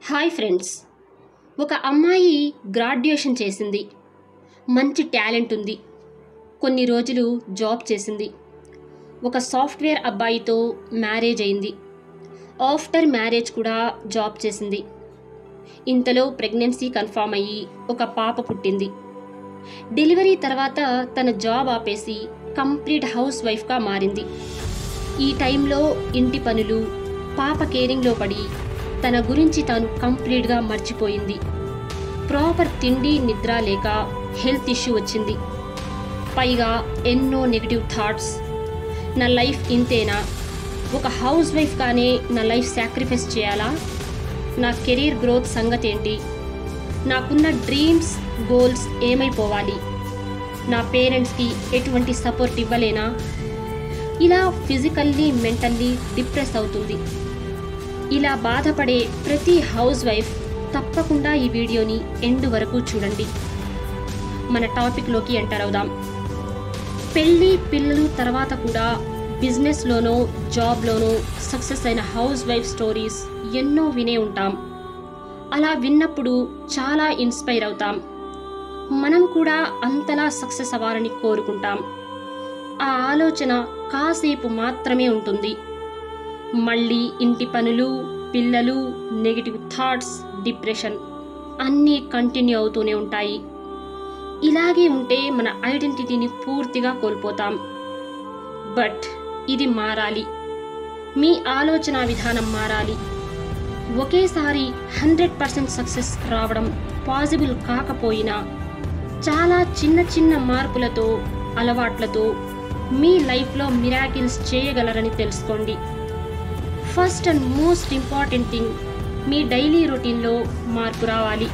Hi friends, ఒక అమ్మాయి graduation చేసింది. మంచి టాలెంట్ ఉంది. కొన్ని రోజులు జాబ్ చేసింది. ఒక సాఫ్ట్వేర్ అబ్బాయితో మ్యారేజ్ అయింది. ఆఫ్టర్ మ్యారేజ్ కూడా జాబ్ చేసింది. ఇంతలో ప్రెగ్నెన్సీ కన్ఫర్మ్ అయ్యి ఒక పాప పుట్టింది. డెలివరీ తర్వాత తన జాబ్ ఆపేసి కంప్లీట్ హౌస్ వైఫ్గా మారింది. ఈ టైంలో ఇంటి పనులు, పాప కేరింగ్లో పడి తన గురించి తాను కంప్లీట్గా మర్చిపోయింది. ప్రాపర్ తిండి నిద్ర లేక హెల్త్ ఇష్యూ వచ్చింది. పైగా ఎన్నో నెగిటివ్ థాట్స్. నా లైఫ్ ఇంతేనా? ఒక హౌస్ వైఫ్గానే నా లైఫ్ సాక్రిఫైస్ చేయాలా? నా కెరీర్ గ్రోత్ సంగతి ఏంటి? నాకున్న డ్రీమ్స్, గోల్స్ ఏమైపోవాలి? నా పేరెంట్స్కి ఎటువంటి సపోర్ట్ ఇవ్వలేనా? ఇలా ఫిజికల్లీ, మెంటల్లీ డిప్రెస్ అవుతుంది. ఇలా బాధపడే ప్రతి హౌస్ వైఫ్ తప్పకుండా ఈ వీడియోని ఎండ్ వరకు చూడండి. మన టాపిక్లోకి ఎంటర్ అవుదాం. పెళ్ళి, పిల్లలు తర్వాత కూడా బిజినెస్లోనో జాబ్లోనో సక్సెస్ అయిన హౌస్ వైఫ్ స్టోరీస్ ఎన్నో వినే ఉంటాం. అలా విన్నప్పుడు చాలా ఇన్స్పైర్ అవుతాం. మనం కూడా అంతలా సక్సెస్ అవ్వాలని కోరుకుంటాం. ఆ ఆలోచన కాసేపు మాత్రమే ఉంటుంది. మళ్ళీ ఇంటి పనులు, పిల్లలు, నెగిటివ్ థాట్స్, డిప్రెషన్ అన్నీ కంటిన్యూ అవుతూనే ఉంటాయి. ఇలాగే ఉంటే మన ఐడెంటిటీని పూర్తిగా కోల్పోతాం. బట్ ఇది మారాలి. మీ ఆలోచన విధానం మారాలి. ఒకేసారి 100% సక్సెస్ రావడం పాసిబుల్ కాకపోయినా చాలా చిన్న చిన్న మార్పులతో, అలవాట్లతో మీ లైఫ్లో మిరాకిల్స్ చేయగలరని తెలుసుకోండి. First and most important thing, మీ డైలీ రొటీన్లో మార్పు రావాలి.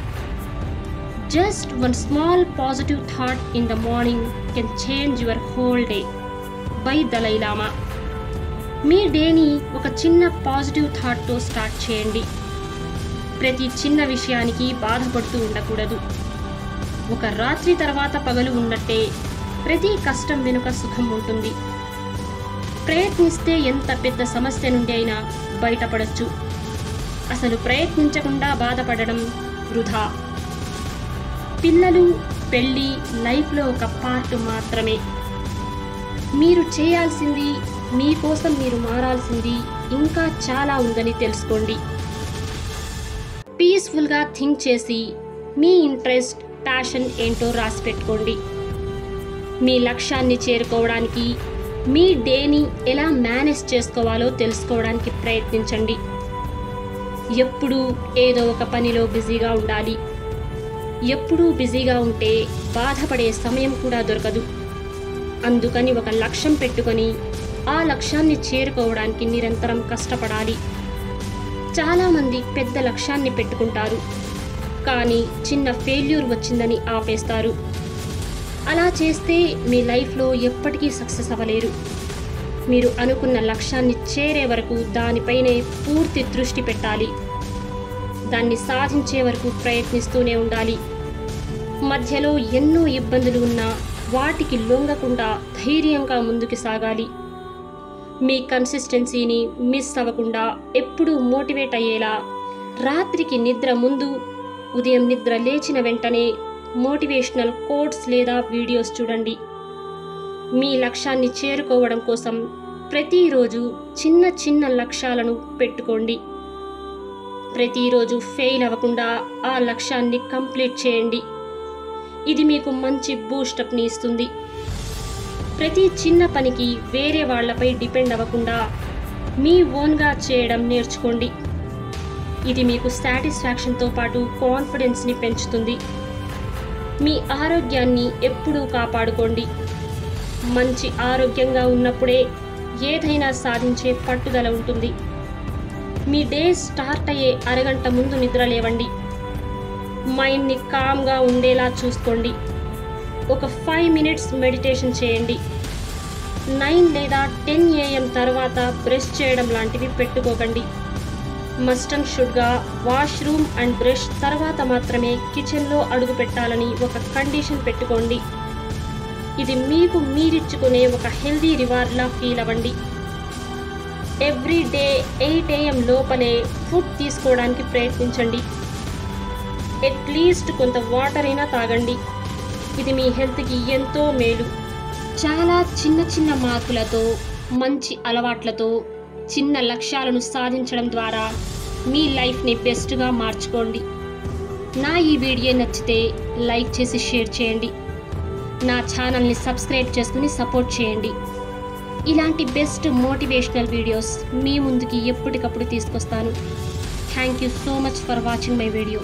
Just one small positive thought in the morning can change your whole day by Dalai Lama. మీ డేని ఒక చిన్న పాజిటివ్ థాట్తో స్టార్ట్ చేయండి. ప్రతి చిన్న విషయానికి బాధపడుతూ ఉండకూడదు. ఒక రాత్రి తర్వాత పగలు ఉన్నట్టే ప్రతి కష్టం వెనుక సుఖం ఉంటుంది. ప్రయత్నిస్తే ఎంత పెద్ద సమస్య నుండి అయినా బయటపడచ్చు. అసలు ప్రయత్నించకుండా బాధపడడం వృధా. పిల్లలు, పెళ్ళి లైఫ్లో ఒక పార్ట్ మాత్రమే. మీరు చేయాల్సింది, మీకోసం మీరు మారాల్సింది ఇంకా చాలా ఉందని తెలుసుకోండి. పీస్ఫుల్గా థింక్ చేసి మీ ఇంట్రెస్ట్, ప్యాషన్ ఏంటో రాసి పెట్టుకోండి. మీ లక్ష్యాన్ని చేరుకోవడానికి మీ డేని ఎలా మేనేజ్ చేసుకోవాలో తెలుసుకోవడానికి ప్రయత్నించండి. ఎప్పుడూ ఏదో ఒక పనిలో బిజీగా ఉండాలి. ఎప్పుడూ బిజీగా ఉంటే బాధపడే సమయం కూడా దొరకదు. అందుకని ఒక లక్ష్యం పెట్టుకొని ఆ లక్ష్యాన్ని చేరుకోవడానికి నిరంతరం కష్టపడాలి. చాలామంది పెద్ద లక్ష్యాన్ని పెట్టుకుంటారు, కానీ చిన్న ఫెయిల్యూర్ వచ్చిందని ఆపేస్తారు. అలా చేస్తే మీ లైఫ్లో ఎప్పటికీ సక్సెస్ అవ్వలేరు. మీరు అనుకున్న లక్ష్యాన్ని చేరే వరకు దానిపైనే పూర్తి దృష్టి పెట్టాలి. దాన్ని సాధించే వరకు ప్రయత్నిస్తూనే ఉండాలి. మధ్యలో ఎన్నో ఇబ్బందులు ఉన్నా వాటికి లొంగకుండా ధైర్యంగా ముందుకు సాగాలి. మీ కన్సిస్టెన్సీని మిస్ అవ్వకుండా ఎప్పుడూ మోటివేట్ అయ్యేలా రాత్రికి నిద్ర ముందు, ఉదయం నిద్ర లేచిన వెంటనే మోటివేషనల్ కోట్స్ లేదా వీడియోస్ చూడండి. మీ లక్ష్యాన్ని చేరుకోవడం కోసం ప్రతిరోజు చిన్న చిన్న లక్ష్యాలను పెట్టుకోండి. ప్రతిరోజు ఫెయిల్ అవ్వకుండా ఆ లక్ష్యాన్ని కంప్లీట్ చేయండి. ఇది మీకు మంచి బూస్టప్ని ఇస్తుంది. ప్రతి చిన్న పనికి వేరే వాళ్లపై డిపెండ్ అవ్వకుండా మీ ఓన్గా చేయడం నేర్చుకోండి. ఇది మీకు సాటిస్ఫాక్షన్తో పాటు కాన్ఫిడెన్స్ని పెంచుతుంది. మీ ఆరోగ్యాన్ని ఎప్పుడూ కాపాడుకోండి. మంచి ఆరోగ్యంగా ఉన్నప్పుడే ఏదైనా సాధించే పట్టుదల ఉంటుంది. మీ డే స్టార్ట్ అయ్యే అరగంట ముందు నిద్ర లేవండి. మైండ్ని కామ్గా ఉండేలా చూసుకోండి. ఒక 5 మినిట్స్ మెడిటేషన్ చేయండి. 9 లేదా 10 AM తర్వాత బ్రష్ చేయడం లాంటివి పెట్టుకోకండి. మస్ట్ అండ్ షుడ్గా వాష్రూమ్ అండ్ బ్రష్ తర్వాత మాత్రమే కిచెన్లో అడుగు పెట్టాలని ఒక కండిషన్ పెట్టుకోండి. ఇది మీకు మీరిచ్చుకునే ఒక హెల్దీ రివార్డ్లా ఫీల్ అవ్వండి. ఎవ్రీ డే 8 AM లోపలే ఫుడ్ తీసుకోవడానికి ప్రయత్నించండి. అట్లీస్ట్ కొంత వాటర్ అయినా తాగండి. ఇది మీ హెల్త్కి ఎంతో మేలు. చాలా చిన్న చిన్న మార్పులతో, మంచి అలవాట్లతో చిన్న లక్ష్యాలను సాధించడం ద్వారా మీ లైఫ్ని బెస్ట్గా మార్చుకోండి. నా ఈ వీడియో నచ్చితే లైక్ చేసి షేర్ చేయండి. నా ఛానల్ని సబ్స్క్రైబ్ చేసుకుని సపోర్ట్ చేయండి. ఇలాంటి బెస్ట్ మోటివేషనల్ వీడియోస్ మీ ముందుకి ఎప్పటికప్పుడు తీసుకొస్తాను. Thank you so much for watching my video.